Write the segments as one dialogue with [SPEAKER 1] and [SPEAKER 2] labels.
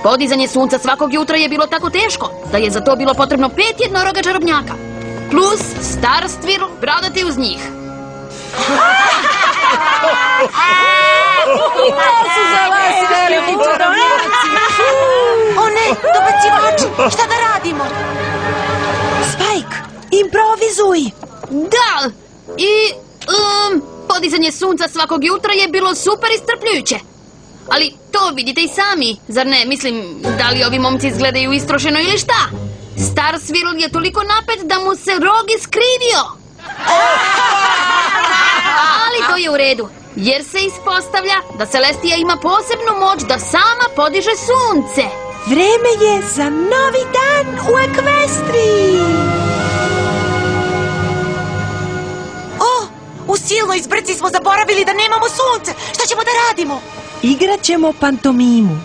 [SPEAKER 1] Podizanje sunca svakog jutra je bilo tako teško da je za to bilo potrebno 5 jednoroga čarobnjaka. Plus star stvir bradati uz njih.
[SPEAKER 2] To su za vas veliki čarobnjaci.
[SPEAKER 3] O ne, dobacivači, šta da radimo?
[SPEAKER 2] Spike, improvizuj.
[SPEAKER 1] Da, i podizanje sunca svakog jutra je bilo super iscrpljujuće. Ali to vidite i sami, zar ne? Mislim, da li ovi momci izgledaju istrošeno ili šta? Star Svirl je toliko napet da mu se rog iskrivio. Ali to je u redu, jer se ispostavlja da Celestija ima posebnu moć da sama podiže sunce.
[SPEAKER 2] Vreme je za novi dan u Ekvestriji.
[SPEAKER 3] U silnoj zbrci smo zaboravili da nemamo sunce. Šta ćemo da radimo?
[SPEAKER 2] Igrat ćemo pantomimu.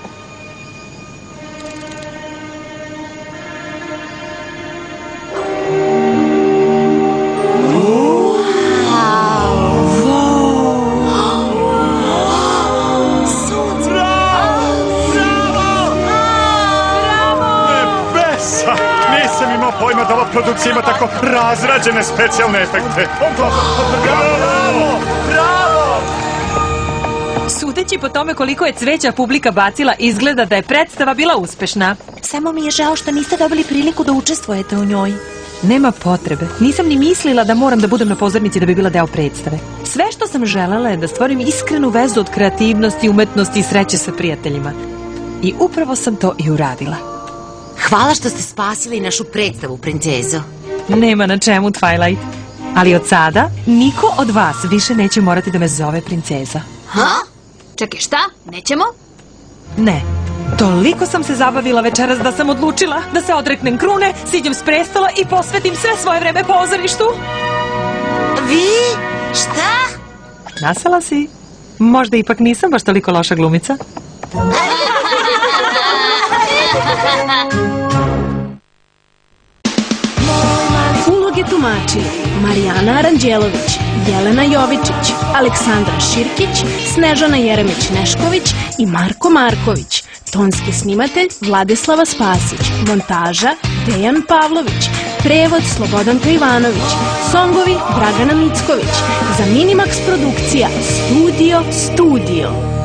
[SPEAKER 4] Nisam imao pojma da ova produkcija ima tako razrađene specijalne efekte. Bravo! Bravo!
[SPEAKER 2] Sudeći po tome koliko je cveća publika bacila, izgleda da je predstava bila uspešna.
[SPEAKER 3] Samo mi je žao što niste dobili priliku da učestvujete u njoj.
[SPEAKER 2] Nema potrebe. Nisam ni mislila da moram da budem na pozornici da bi bila deo predstave. Sve što sam želela je da stvorim iskrenu vezu od kreativnosti, umetnosti i sreće sa prijateljima. I upravo sam to i uradila.
[SPEAKER 3] Hvala što ste spasili našu predstavu, princezo.
[SPEAKER 2] Nema na čemu, Twilight. Ali od sada niko od vas više neće morati da me zove princeza.
[SPEAKER 1] Ha? Čekaj, šta? Nećemo?
[SPEAKER 2] Ne. Toliko sam se zabavila večeras da sam odlučila da se odreknem krune, siđem s prestola i posvetim sve svoje vreme pozorištu.
[SPEAKER 3] Vi? Šta?
[SPEAKER 2] Nasala si. Možda ipak nisam baš toliko loša glumica.
[SPEAKER 5] Uloge tumačili Marijana Aranđelović, Jelena Jovičić, Aleksandra Širkić, Snežana Jeremić-Nešković i Marko Marković. Tonski snimatelj Vladislava Spasić. Montaža Dejan Pavlović. Prevod Slobodanka Ivanović. Songovi Dragana Micković. Za Minimax produkcija Studio.